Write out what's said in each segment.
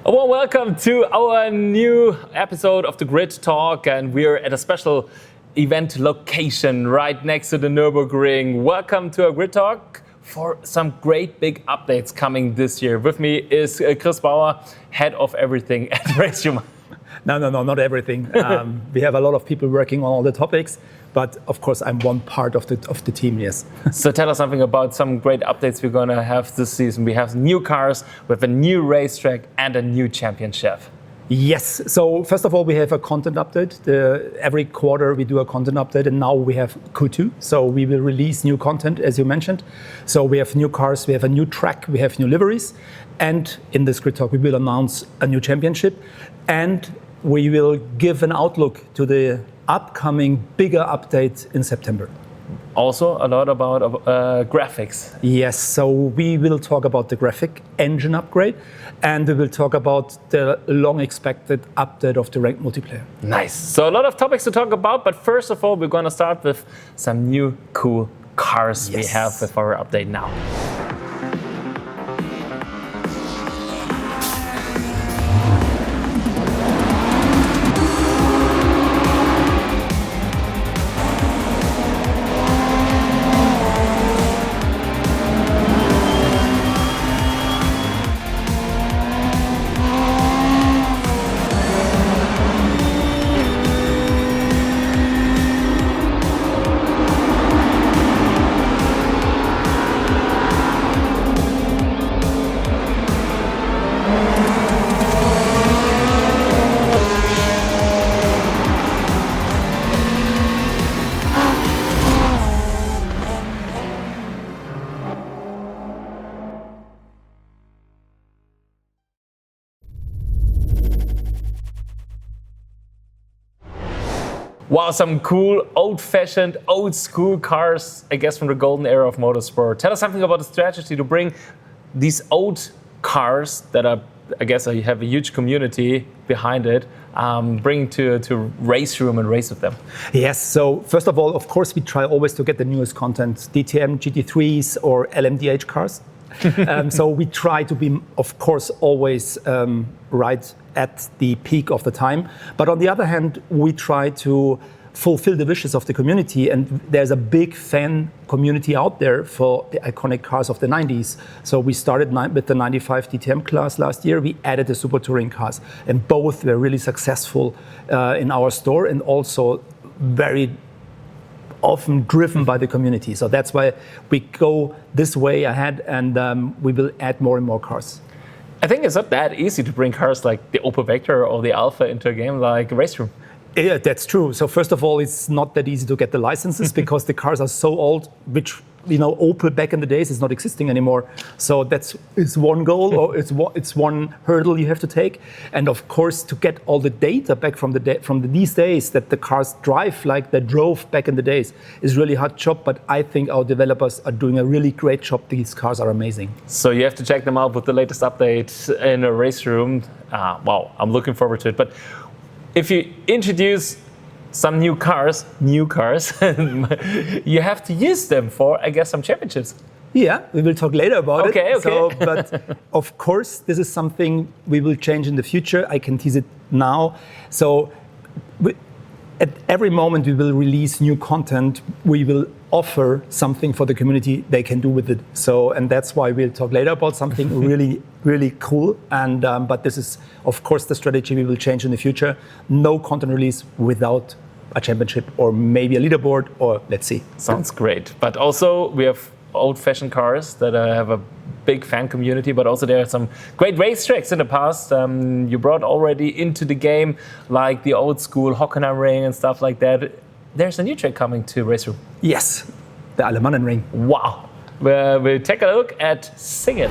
A warm welcome to our new episode of the Grid Talk, and we're at a special event location right next to the Nürburgring. Welcome to our Grid Talk for some great big updates coming this year. With me is Chris Bauer, head of everything at RaceRoom. No, not everything. We have a lot of people working on all the topics, but of course I'm one part of the team, yes. So tell us something about some great updates we're going to have this season. We have new cars, we have a new racetrack and a new championship. Yes, so first of all we have a content update. Every quarter we do a content update, and now we have Q2, so we will release new content as you mentioned. So we have new cars, we have a new track, we have new liveries, and in this Grid Talk we will announce a new championship, and we will give an outlook to the upcoming bigger update in September. Also a lot about graphics. Yes, so we will talk about the graphic engine upgrade, and we will talk about the long expected update of the ranked multiplayer. Nice. So a lot of topics to talk about, but first of all we're going to start with some new cool cars we have with our update now. Wow, some cool, old-fashioned, old-school cars, I guess from the golden era of motorsport. Tell us something about the strategy to bring these old cars that are, I guess, you have a huge community behind it, bring to RaceRoom and race with them. Yes, so first of all, of course, we try always to get the newest content, DTM, GT3s or LMDH cars. So we try to be, of course, always right at the peak of the time. But on the other hand, we try to fulfill the wishes of the community, and there's a big fan community out there for the iconic cars of the 90s. So we started with the 95 DTM class last year. We added the Super Touring cars, and both were really successful in our store and also very often driven by the community. So that's why we go this way ahead, and we will add more and more cars. I think it's not that easy to bring cars like the Opel Vectra or the Alpha into a game like RaceRoom. Yeah, that's true. So first of all, it's not that easy to get the licenses because the cars are so old, which, you know, Opel back in the days is not existing anymore. So it's one goal, or it's one hurdle you have to take. And of course, to get all the data back from these days that the cars drive like they drove back in the days is really hard job. But I think our developers are doing a really great job. These cars are amazing. So you have to check them out with the latest update in a RaceRoom. Wow, I'm looking forward to it. But if you introduce some new cars, you have to use them for, I guess, some championships. Yeah, we will talk later about it. Okay. So, but of course, this is something we will change in the future. I can tease it now. So at every moment we will release new content, we will offer something for the community they can do with it. So, and that's why we'll talk later about something really cool. And but this is, of course, the strategy we will change in the future. No content release without a championship or maybe a leaderboard, or let's see. Sounds great. But also we have old-fashioned cars that have a big fan community, but also there are some great racetracks in the past you brought already into the game, like the old school Hockenheimring and stuff like that. There's a new track coming to RaceRoom. Yes, the Alemannenring. Wow. We'll take a look at Singen.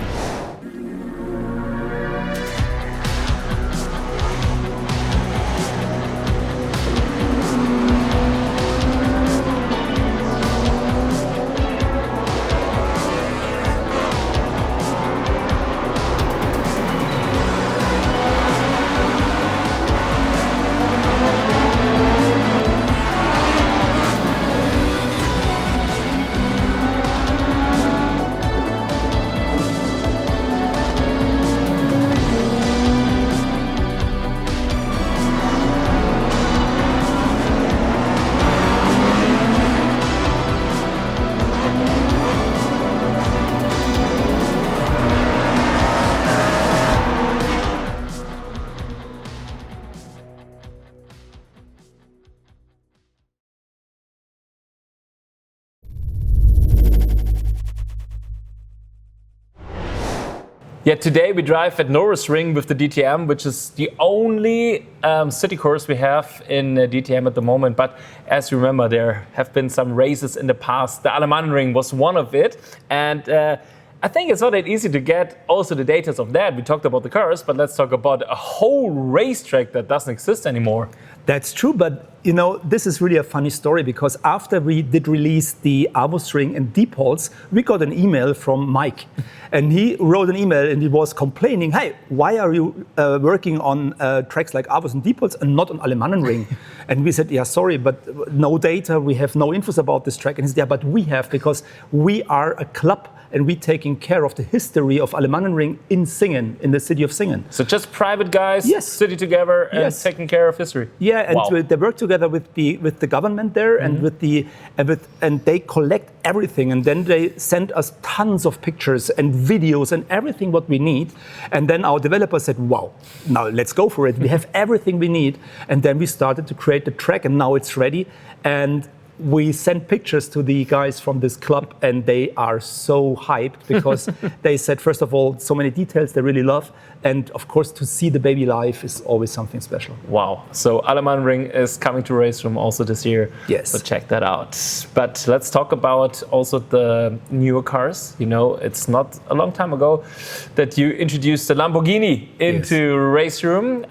Yeah, today we drive at RaceRoom with the DTM, which is the only city course we have in DTM at the moment. But as you remember, there have been some races in the past. The Alemannenring was one of it. And I think it's not that easy to get also the data of that. We talked about the cars, but let's talk about a whole racetrack that doesn't exist anymore. That's true, but this is really a funny story because after we did release the Avus ring and Diepholz, we got an email from Mike. And he wrote an email and he was complaining, hey, why are you working on tracks like Avus and Diepholz and not on Alemannenring? And we said, yeah, sorry, but no data, we have no infos about this track. And he said, yeah, but we have, because we are a club and we're taking care of the history of Alemannenring in Singen, in the city of Singen. So just private guys sitting together and taking care of history. Yeah, and they work together with the government there and and they collect everything, and then they send us tons of pictures and videos and everything what we need. And then our developers said, wow, now let's go for it. We have everything we need. And then we started to create the track, and now it's ready. And we sent pictures to the guys from this club, and they are so hyped because they said, first of all, so many details they really love. And of course, to see the baby live is always something special. Wow. So Alemannenring is coming to RaceRoom also this year. Yes. So check that out. But let's talk about also the newer cars. It's not a long time ago that you introduced the Lamborghini into RaceRoom.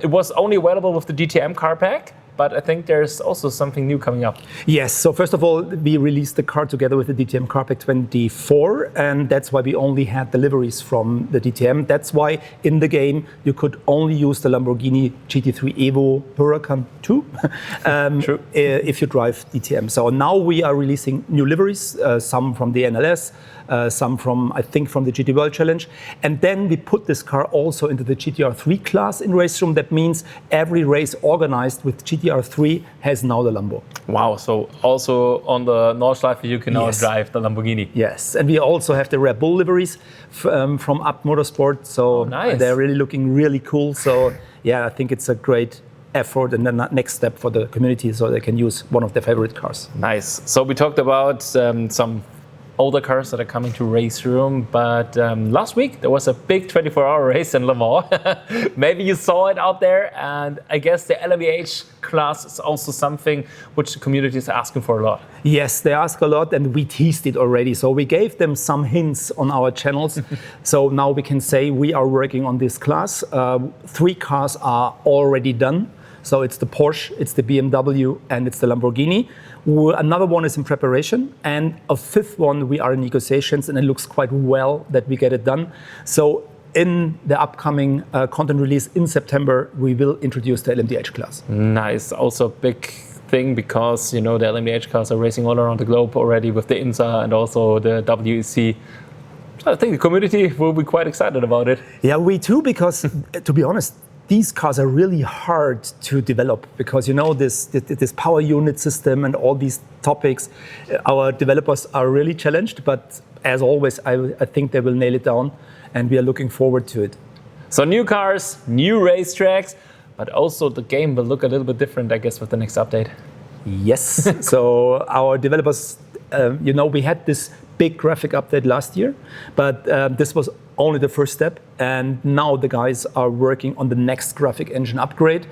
It was only available with the DTM car pack. But I think there's also something new coming up. Yes, so first of all, we released the car together with the DTM Carpack 24, and that's why we only had deliveries from the DTM. That's why in the game you could only use the Lamborghini GT3 Evo Huracan 2 if you drive DTM. So now we are releasing new liveries, some from the NLS, some from the GT World Challenge. And then we put this car also into the GTR3 class in RaceRoom. That means every race organized with GTR3 has now the Lambo. Wow, so also on the Nordschleife you can now drive the Lamborghini. Yes, and we also have the Red Bull liveries from Up Motorsport. So they're really looking really cool. So yeah, I think it's a great effort and the next step for the community so they can use one of their favorite cars. Nice. So we talked about some older cars that are coming to RaceRoom, but last week there was a big 24-hour race in Le Mans. Maybe you saw it out there, and I guess the LMDH class is also something which the community is asking for a lot. Yes, they ask a lot, and we teased it already. So we gave them some hints on our channels. So now we can say we are working on this class. 3 cars are already done. So it's the Porsche, it's the BMW, and it's the Lamborghini. Another one is in preparation, and a 5th one we are in negotiations, and it looks quite well that we get it done. So in the upcoming content release in September, we will introduce the LMDH class. Nice. Also a big thing because, the LMDH cars are racing all around the globe already with the IMSA and also the WEC. So I think the community will be quite excited about it. Yeah, we too, because to be honest, these cars are really hard to develop because this power unit system and all these topics, our developers are really challenged. But as always, I think they will nail it down, and we are looking forward to it. So new cars, new racetracks, but also the game will look a little bit different, I guess, with the next update. Yes. So our developers, we had this big graphic update last year, but this was only the first step, and now the guys are working on the next graphic engine upgrade.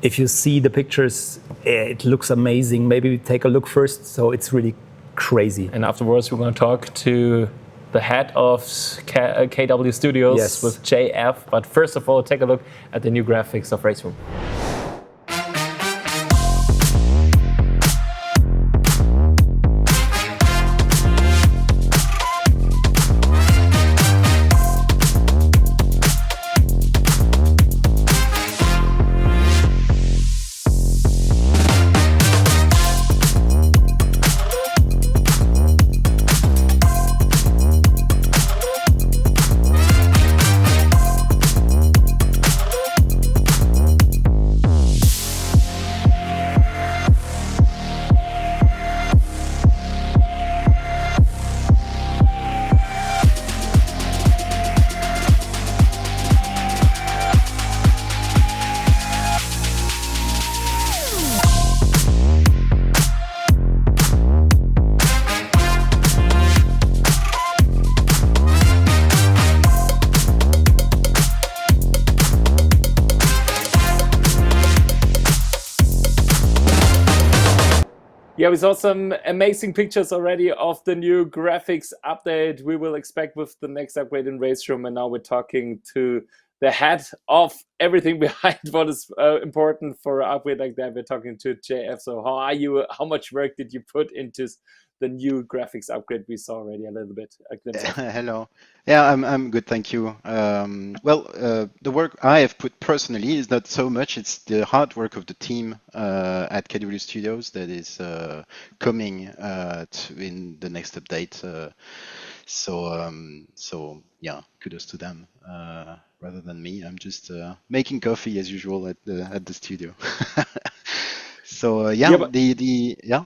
If you see the pictures, it looks amazing. Maybe we take a look first. So it's really crazy. And afterwards, we're going to talk to the head of KW Studios with JF. But first of all, take a look at the new graphics of RaceRoom. Yeah, we saw some amazing pictures already of the new graphics update we will expect with the next upgrade in RaceRoom. And now we're talking to the head of everything behind what is important for an upgrade like that. We're talking to JF. So, how are you? How much work did you put into the new graphics upgrade we saw already a little bit, a glimpse of? Hello. Yeah, I'm good, thank you. The work I have put personally is not so much. It's the hard work of the team at KW Studios that is coming in the next update. So yeah, kudos to them rather than me. I'm just making coffee as usual at the studio. So Yeah, yeah, but the yeah.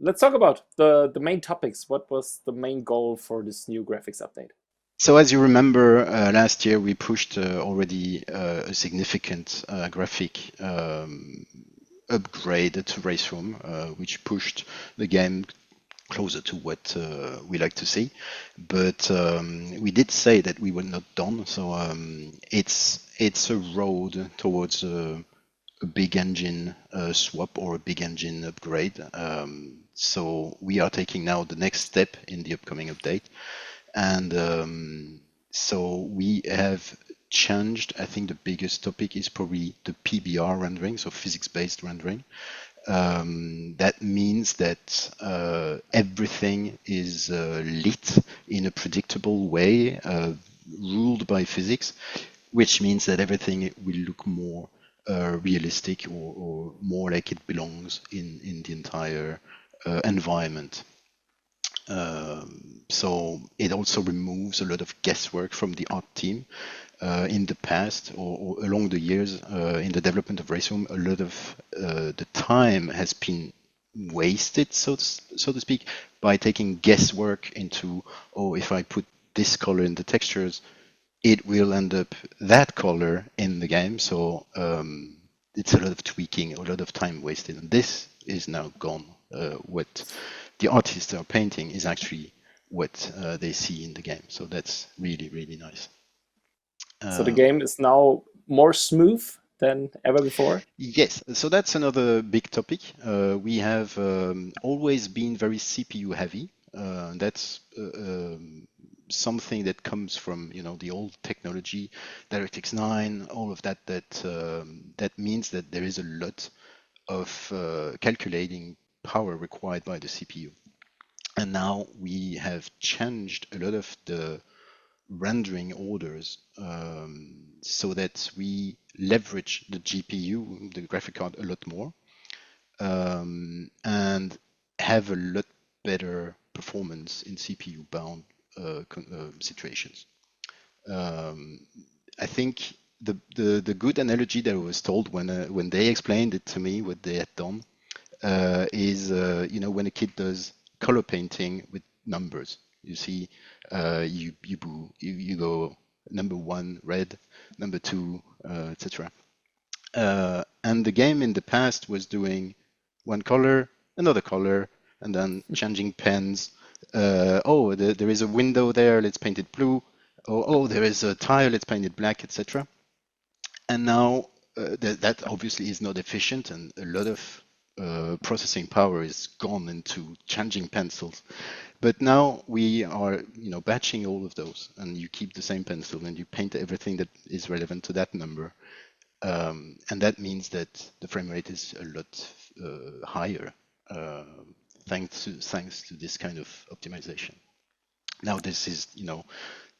let's talk about the main topics. What was the main goal for this new graphics update? So as you remember, last year we pushed already a significant graphic upgrade to RaceRoom, which pushed the game closer to what we like to see. But we did say that we were not done. So it's a road towards a big engine swap or a big engine upgrade. So we are taking now the next step in the upcoming update. And so we have changed. I think the biggest topic is probably the PBR rendering, so physics-based rendering. That means that everything is lit in a predictable way, ruled by physics, which means that everything will look more realistic or more like it belongs in the entire environment. So it also removes a lot of guesswork from the art team. In the past or along the years in the development of RaceRoom, a lot of the time has been wasted, so to speak, by taking guesswork into, oh, if I put this color in the textures, it will end up that color in the game. So it's a lot of tweaking, a lot of time wasted, and this is now gone. What the artists are painting is actually what they see in the game. So that's really, really nice. So the game is now more smooth than ever before. Yes, so that's another big topic. We have always been very CPU heavy. That's something that comes from the old technology, DirectX 9, all of that. That means that there is a lot of calculating power required by the CPU. And now we have changed a lot of the rendering orders so that we leverage the GPU, the graphic card, a lot more and have a lot better performance in CPU bound situations. I think the good analogy that I was told when they explained it to me what they had done is when a kid does color painting with numbers. You see, you go number 1 red, number 2, etc. And the game in the past was doing one color, another color, and then changing pens. There is a window there, let's paint it blue. Oh, there is a tile, let's paint it black, etc. And now that obviously is not efficient, and a lot of processing power is gone into changing pencils. But now we are, batching all of those, and you keep the same pencil and you paint everything that is relevant to that number. And that means that the frame rate is a lot higher thanks to this kind of optimization. Now this is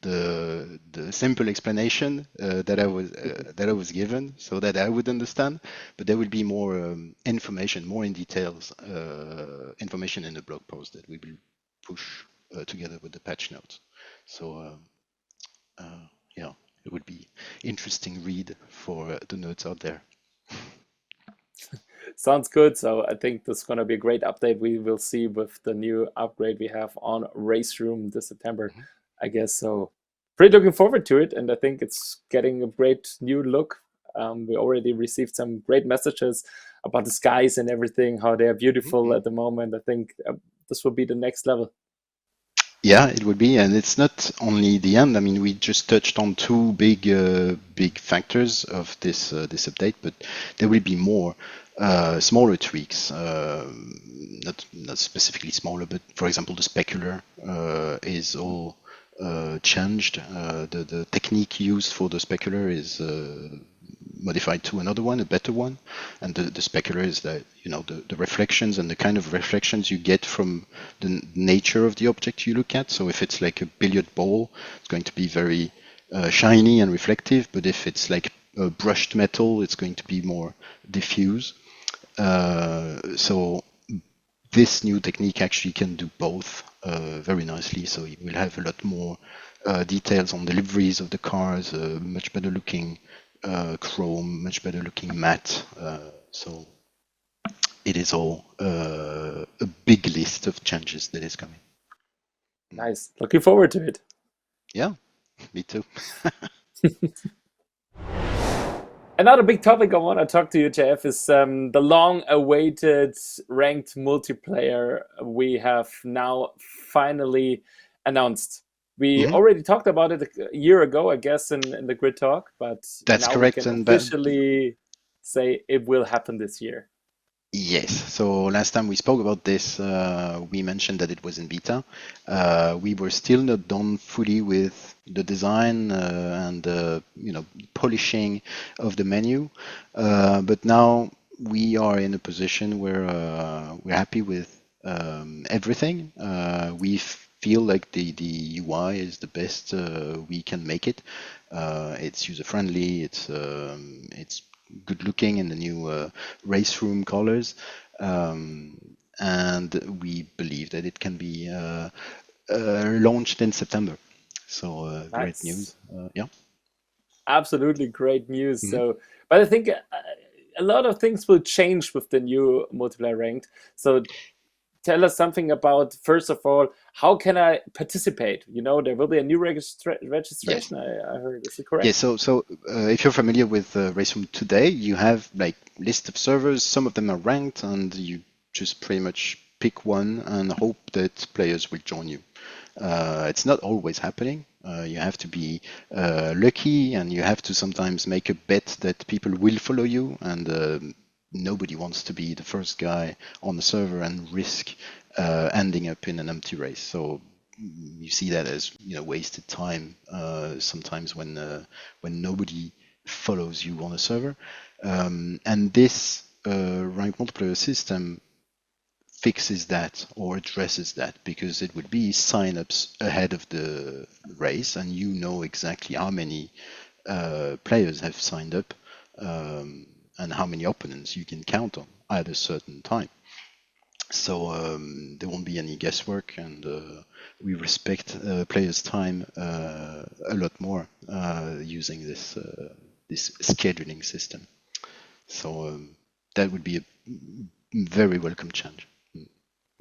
the simple explanation that I was given so that I would understand, but there will be more information, more in details, information in the blog post that we will push together with the patch notes. So yeah, it would be interesting read for the nerds out there. Sounds good. So I think this is going to be a great update we will see with the new upgrade we have on RaceRoom this September, I guess. So pretty looking forward to it. And I think it's getting a great new look. We already received some great messages about the skies and everything, how they are beautiful at the moment. I think this will be the next level. Yeah, it would be, and it's not only the end. I mean, we just touched on two big factors of this update, but there will be more. smaller tweaks, not specifically smaller, but for example, the specular is all changed. The technique used for the specular is modified to another one, a better one, and the specular is that the reflections and the kind of reflections you get from the nature of the object you look at. So if it's like a billiard ball, it's going to be very shiny and reflective, but if it's like brushed metal, it's going to be more diffuse. So this new technique actually can do both very nicely. So you will have a lot more details on the liveries of the cars, much better looking chrome, much better looking matte. So it is all a big list of changes that is coming. Nice. Looking forward to it. Yeah, me too. Another big topic I want to talk to you, Jeff, is the long-awaited ranked multiplayer we have now finally announced. We Mhm. already talked about it a year ago, I guess, in the Grid Talk, but That's now we correct. can And officially say it will happen this year. yes, so last time we spoke about this, we mentioned that it was in beta. We were still not done fully with the design and polishing of the menu, but now we are in a position where we're happy with everything. We feel like the UI is the best we can make it. It's user friendly. It's good looking in the new RaceRoom colors, and we believe that it can be launched in September. So great news. Nice. Yeah. Absolutely great news. Mhm. So, but I think a lot of things will change with the new multiplayer ranked. So tell us something about, first of all, how can I participate? There will be a new Yes. registration, I heard. Is it Yeah, correct? so if you're familiar with RaceRoom today, you have like list of servers. Some of them are ranked, and you just pretty much pick one and hope that players will join you. It's not always happening. You have to be lucky, and you have to sometimes make a bet that people will follow you, and nobody wants to be the first guy on the server and risk ending up in an empty race. So you see that as wasted time sometimes when nobody follows you on a server, and this rank multiplayer system fixes that or addresses that, because it would be signups ahead of the race and you know exactly how many players have signed up, and how many opponents you can count on at a certain time. So there won't be any guesswork, and we respect players' time a lot more using this scheduling system. So that would be a very welcome change.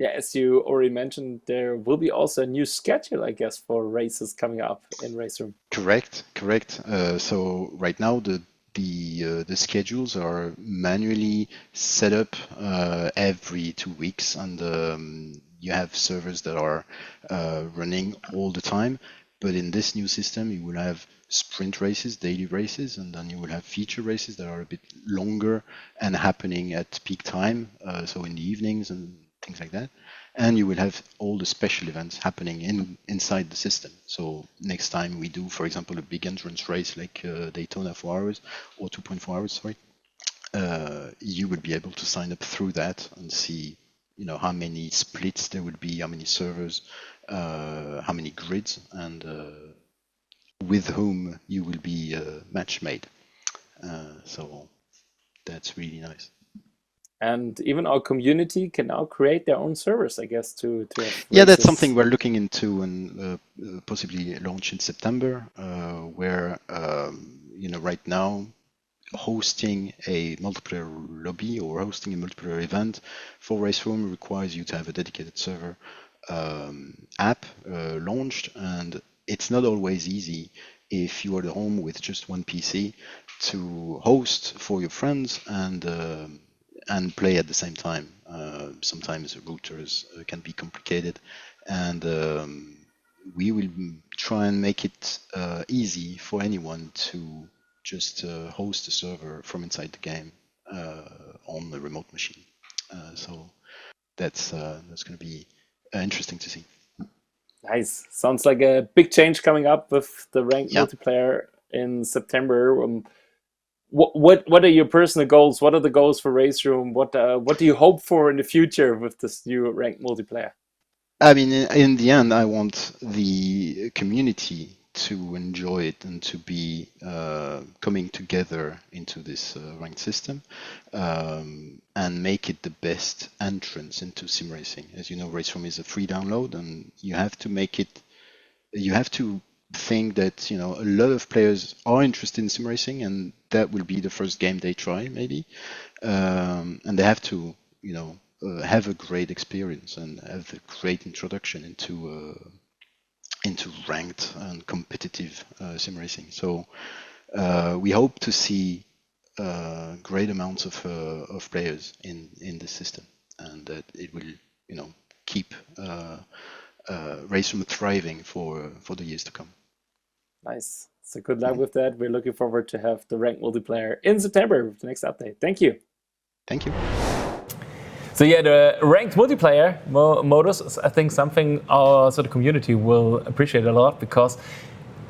Yeah, as you already mentioned, there will be also a new schedule, I guess, for races coming up in RaceRoom. Correct, correct. So right now the schedules are manually set up every 2 weeks, and you have servers that are running all the time. But in this new system, you will have sprint races, daily races, and then you will have feature races that are a bit longer and happening at peak time, so in the evenings and things like that. And you will have all the special events happening inside the system. So next time we do, for example, a big entrance race like Daytona 4 hours or 2.4 hours, sorry, you would be able to sign up through that and see, how many splits there would be, how many servers, how many grids, and with whom you will be match made. So that's really nice. And even our community can now create their own servers, I guess, to have Yeah, that's something races. we're looking into and possibly launch in September, where right now hosting a multiplayer lobby or hosting a multiplayer event for RaceRoom requires you to have a dedicated server app launched, and it's not always easy if you are at home with just one PC to host for your friends and play at the same time. Sometimes routers can be complicated, and we will try and make it easy for anyone to just host a server from inside the game on the remote machine. So that's going to be interesting to see. Nice. Sounds like a big change coming up with the ranked Yeah. multiplayer in September. What are your personal goals? What are the goals for RaceRoom? What do you hope for in the future with this new ranked multiplayer? I mean, in the end, I want the community to enjoy it and to be coming together into this ranked system and make it the best entrance into sim racing. As you know, RaceRoom is a free download, and you have to make it. You have to think that a lot of players are interested in sim racing, and that will be the first game they try, maybe, and they have to have a great experience and have a great introduction into ranked and competitive sim racing. So we hope to see great amounts of players in the system, and that it will keep RaceRoom thriving for the years to come. Nice. So good luck with that. We're looking forward to have the ranked multiplayer in September with the next update. Thank you. Thank you. So yeah, the ranked multiplayer modus is, I think, something our sort of community will appreciate a lot, because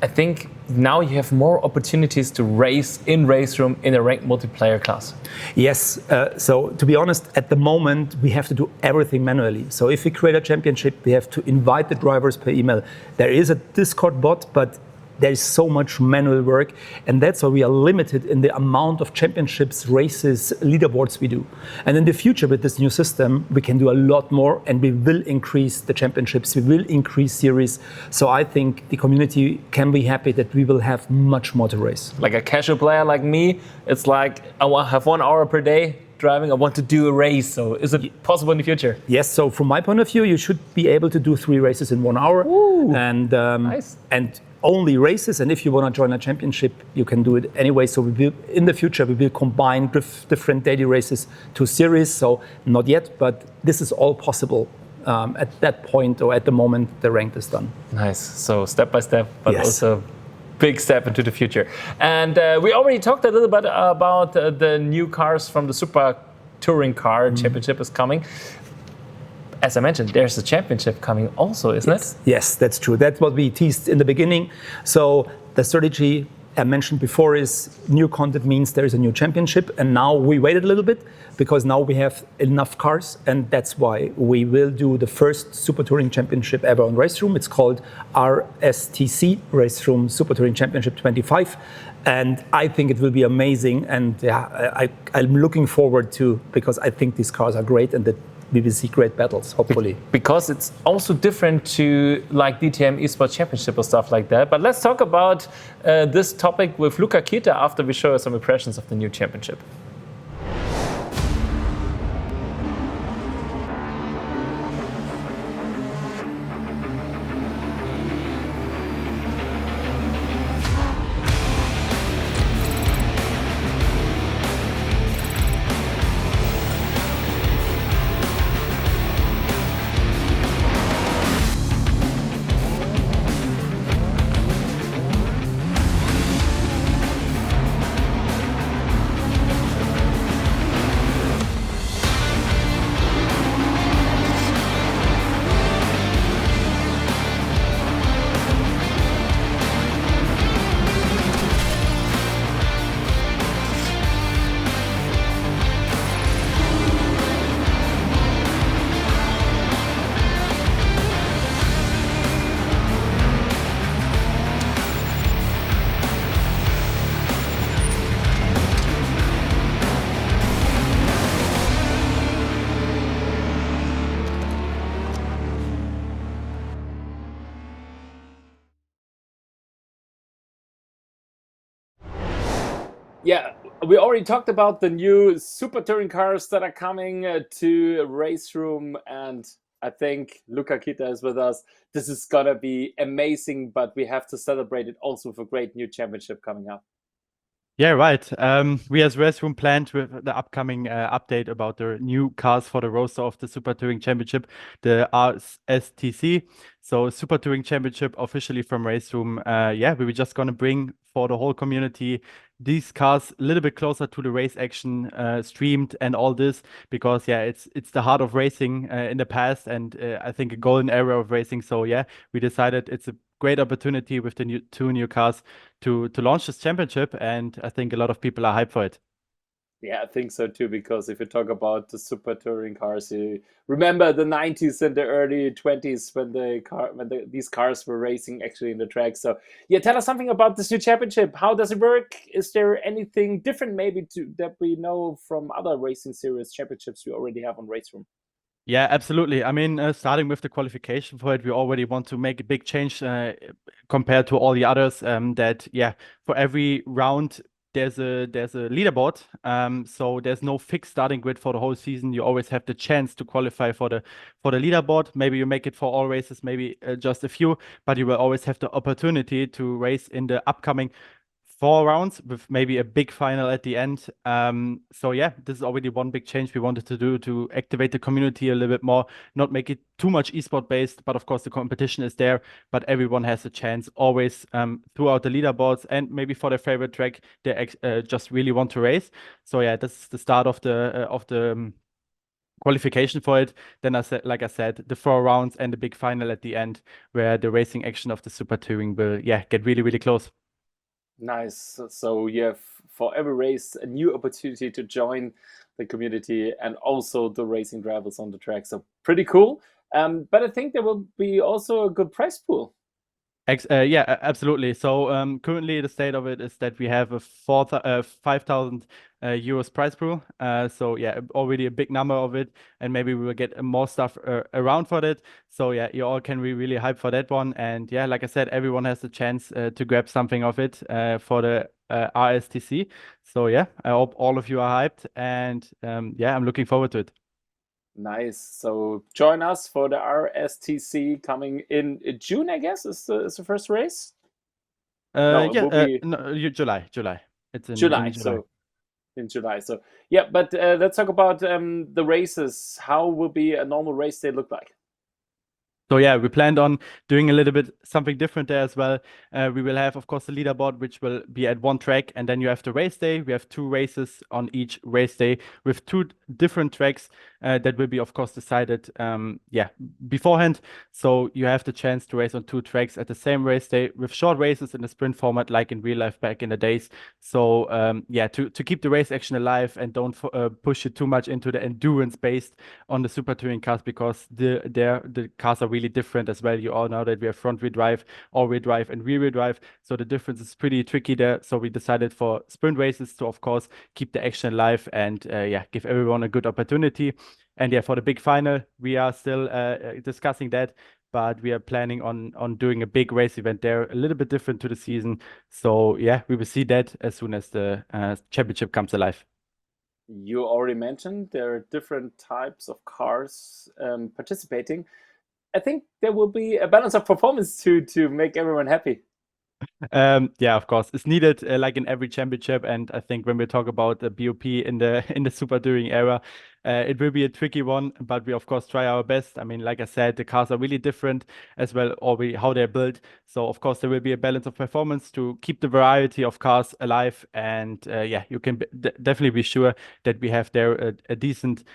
I think now you have more opportunities to race in RaceRoom in a ranked multiplayer class. Yes. So to be honest, at the moment, we have to do everything manually. So if we create a championship, we have to invite the drivers per email. There is a Discord bot, but there is so much manual work, and that's why we are limited in the amount of championships, races, leaderboards we do. And in the future, with this new system, we can do a lot more, and we will increase the championships, we will increase series. So I think the community can be happy that we will have much more to race. Like a casual player like me, it's like I want to have 1 hour per day driving. I want to do a race. So is it possible in the future? Yes. So from my point of view, you should be able to do 3 races in 1 hour. Ooh, and nice. And only races. And if you want to join a championship, you can do it anyway. So we will, in the future, we will combine different daily races to series. So not yet, but this is all possible at that point, or at the moment the ranked is done. Nice. So step by step, but Yes. also big step into the future. And we already talked a little bit about the new cars from the Super Touring Car Championship is coming. As I mentioned, there's a championship coming also, isn't it? Yes, that's true. That's what we teased in the beginning. So the strategy I mentioned before is new content means there is a new championship. And now we waited a little bit, because now we have enough cars. And that's why we will do the first Super Touring Championship ever on RaceRoom. It's called RSTC, RaceRoom Super Touring Championship 25. And I think it will be amazing. And yeah, I'm looking forward to, because I think these cars are great, and that we will see great battles, hopefully. Because it's also different to like DTM Esports Championship or stuff like that. But let's talk about this topic with Luca Kita after we show you some impressions of the new championship. Yeah, we already talked about the new Super Touring cars that are coming to RaceRoom, and I think Luca Kita is with us. This is gonna be amazing, but we have to celebrate it also with a great new championship coming up. Yeah, right. We as RaceRoom planned with the upcoming update about the new cars for the roster of the Super Touring Championship, the RSTC. So Super Touring Championship officially from RaceRoom. Yeah, we were just gonna bring for the whole community these cars a little bit closer to the race action, streamed and all this, because yeah, it's the heart of racing in the past, and I think a golden era of racing. So yeah, we decided it's a great opportunity with the two new cars to launch this championship, and I think a lot of people are hyped for it. Yeah, I think so too, because if you talk about the super touring cars, you remember the 90s and the early 20s when these cars were racing actually in the track. So yeah, tell us something about this new championship. How does it work? Is there anything different maybe that we know from other racing series championships we already have on RaceRoom? Yeah, absolutely. I mean, starting with the qualification for it, we already want to make a big change compared to all the others. That yeah, for every round there's a leaderboard. So there's no fixed starting grid for the whole season. You always have the chance to qualify for the leaderboard. Maybe you make it for all races, maybe just a few, but you will always have the opportunity to race in the upcoming 4 rounds with maybe a big final at the end. So yeah, this is already one big change we wanted to do to activate the community a little bit more, not make it too much esport based, but of course the competition is there, but everyone has a chance always throughout the leaderboards, and maybe for their favorite track they just really want to race. So yeah, this is the start of the qualification for it. Then like I said, the 4 rounds and the big final at the end, where the racing action of the Super Touring will get really, really close. Nice. So you have for every race a new opportunity to join the community and also the racing drivers on the track. So pretty cool. But I think there will be also a good prize pool. Yeah, absolutely. So currently the state of it is that we have a 5,000 euros prize pool. So yeah, already a big number of it, and maybe we will get more stuff around for that. So yeah, you all can be really hyped for that one. And yeah, like I said, everyone has the chance to grab something of it for the RSTC. So yeah, I hope all of you are hyped, and yeah, I'm looking forward to it. Nice. So join us for the RSTC coming in June, I guess, is the first race. No, it Yeah, will be no, July. It's in July. July. So in July. So yeah, but let's talk about the races. How will be a normal race day look like? So yeah, we planned on doing a little bit something different there as well. We will have, of course, the leaderboard, which will be at one track, and then you have the race day. We have 2 races on each race day with 2 different tracks that will be, of course, decided, yeah, beforehand. So you have the chance to race on 2 tracks at the same race day with short races in the sprint format, like in real life back in the days. So yeah, to keep the race action alive and don't push it too much into the endurance based on the super touring cars, because the cars are really different as well. You all know that we have front wheel drive, all wheel drive, and rear wheel drive. So the difference is pretty tricky there. So we decided for sprint races to, of course, keep the action alive and yeah, give everyone a good opportunity. And yeah, for the big final, we are still discussing that, but we are planning on doing a big race event there, a little bit different to the season. So yeah, we will see that as soon as the championship comes alive. You already mentioned there are different types of cars participating. I think there will be a balance of performance to make everyone happy. Yeah, of course, it's needed like in every championship, and I think when we talk about the BOP in the super touring era, it will be a tricky one, but we of course try our best. I mean, like I said, the cars are really different as well, or how they're built. So of course there will be a balance of performance to keep the variety of cars alive, and yeah, you can definitely be sure that we have there a decent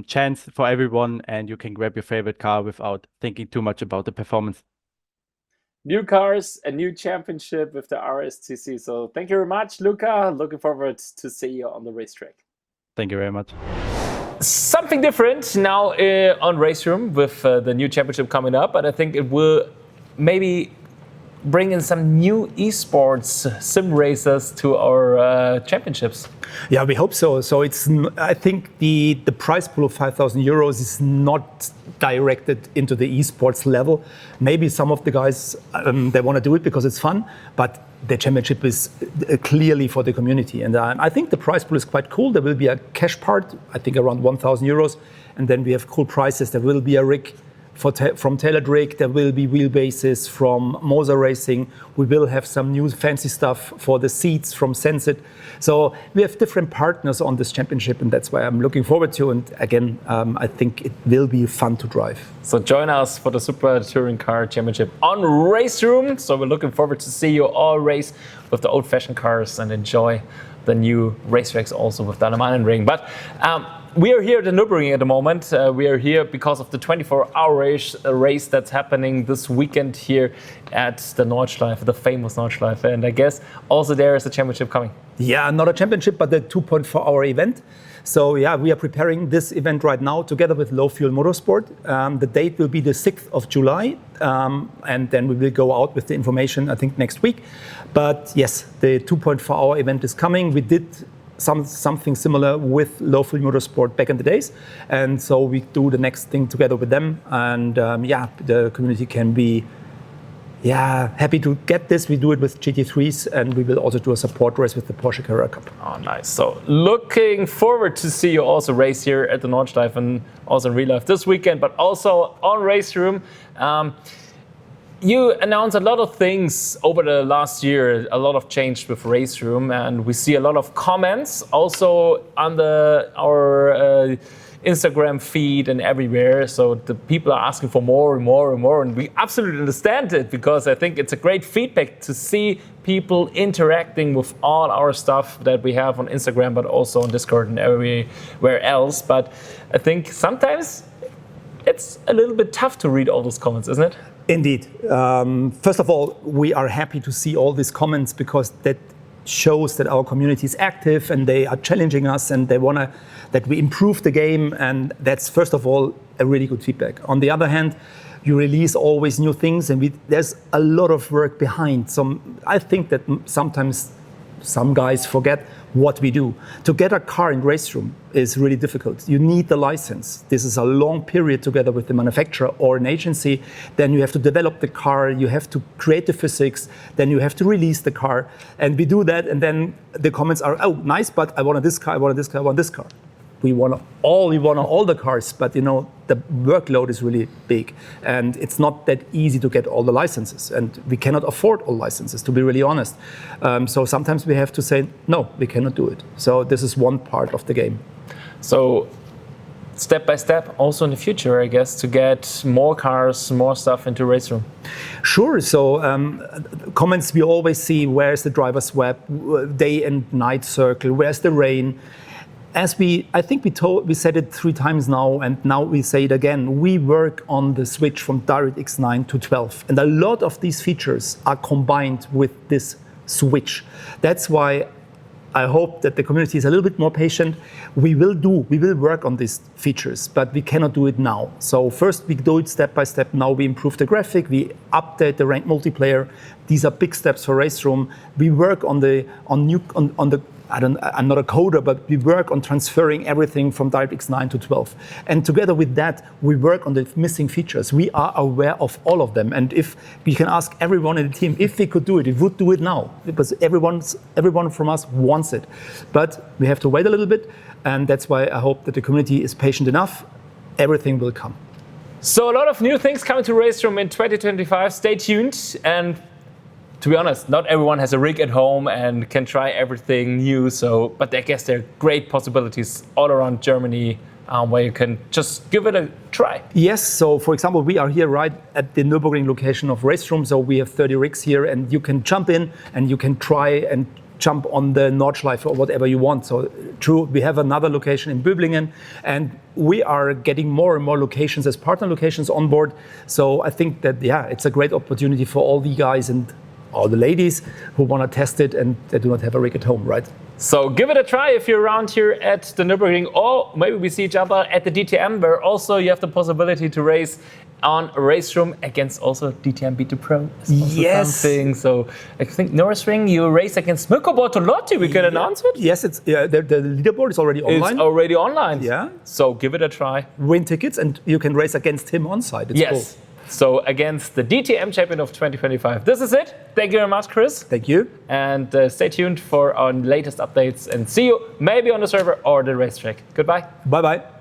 chance for everyone, and you can grab your favorite car without thinking too much about the performance. New cars, a new championship with the RSTC. So thank you very much, Luca. Looking forward to see you on the racetrack. Thank you very much. Something different now on RaceRoom with the new championship coming up, but I think it will maybe bring in some new esports sim racers to our championships. Yeah, we hope so. So I think the prize pool of 5,000 euros is not directed into the esports level. Maybe some of the guys they want to do it because it's fun, but the championship is clearly for the community. And I think the prize pool is quite cool. There will be a cash part, I think around 1,000 euros, and then we have cool prizes. There will be a rig. from Tailored Rig. There will be wheelbases from Moser Racing. We will have some new fancy stuff for the seats from Sensit. So we have different partners on this championship, and that's why I'm looking forward to. And again, I think it will be fun to drive. So join us for the Super Touring Car Championship on RaceRoom. So we're looking forward to see you all race with the old-fashioned cars and enjoy the new race tracks also with the Alemannen Ring. But we are here at the Nürburgring at the moment. We are here because of the 24-hour race that's happening this weekend here at the Nordschleife, the famous Nordschleife. And I guess also there is a championship coming. Yeah, not a championship, but a 2.4-hour event. So yeah, we are preparing this event right now together with Low Fuel Motorsport. The date will be the 6th of July, and then we will go out with the information, I think, next week. But yes, the 2.4-hour event is coming. We did something similar with Low Fuel Motorsport back in the days, and so we do the next thing together with them. And the community can be happy to get this. We do it with GT3s, and we will also do a support race with the Porsche Carrera Cup. Oh, nice. So looking forward to see you also race here at the Nordschleife and also in real life this weekend, but also on RaceRoom. You announced a lot of things over the last year, a lot of change with RaceRoom, and we see a lot of comments also on our Instagram feed and everywhere. So the people are asking for more and more and more, and we absolutely understand it, because I think it's a great feedback to see people interacting with all our stuff that we have on Instagram, but also on Discord and everywhere else. But I think sometimes it's a little bit tough to read all those comments, isn't it? Indeed. First of all, we are happy to see all these comments, because that shows that our community is active and they are challenging us and they want that we improve the game. And that's, first of all, a really good feedback. On the other hand, you release always new things, and there's a lot of work behind. I think that sometimes some guys forget what we do. To get a car in RaceRoom is really difficult. You need the license. This is a long period together with the manufacturer or an agency. Then you have to develop the car, you have to create the physics, then you have to release the car. And we do that, and then the comments are, oh, nice, but I want this car, I want this car, I want this car. We want all the cars, but the workload is really big, and it's not that easy to get all the licenses, and we cannot afford all licenses, to be really honest. So sometimes we have to say, no, we cannot do it. So this is one part of the game. So step by step, also in the future, I guess, to get more cars, more stuff into RaceRoom. Sure. So comments we always see: where's the driver swap, day and night circle, where's the rain? I think we said it 3 times now, and now we say it again. We work on the switch from DirectX 9 to 12, and a lot of these features are combined with this switch. That's why I hope that the community is a little bit more patient. We will work on these features, but we cannot do it now. So first we do it step by step. Now we improve the graphic, we update the ranked multiplayer. These are big steps for RaceRoom. We work I'm not a coder, but we work on transferring everything from DirectX 9 to 12. And together with that, we work on the missing features. We are aware of all of them. And if we can ask everyone in the team, if we could do it, we would do it now, because everyone from us wants it. But we have to wait a little bit. And that's why I hope that the community is patient enough. Everything will come. So a lot of new things coming to RaceRoom in 2025. Stay tuned. And to be honest, not everyone has a rig at home and can try everything new. But I guess there are great possibilities all around Germany where you can just give it a try. Yes. So, for example, we are here right at the Nürburgring location of RaceRoom. So we have 30 rigs here, and you can jump in and you can try and jump on the Nordschleife or whatever you want. So, true, we have another location in Böblingen, and we are getting more and more locations as partner locations on board. So I think that, it's a great opportunity for all the guys and all the ladies who want to test it and they do not have a rig at home, right? So give it a try if you're around here at the Nürburgring, or maybe we see each other at the DTM, where also you have the possibility to race on RaceRoom against also DTM B2 Pro. Yes. Something. So I think Nürburgring, you race against Mirko Bortolotti. We can announce it. Yes, the leaderboard is already online. It's already online. Yeah. So give it a try. Win tickets, and you can race against him on site. It's cool. So against the DTM champion of 2025. This is it. Thank you very much, Chris. Thank you. And stay tuned for our latest updates, and see you maybe on the server or the racetrack. Goodbye. Bye-bye.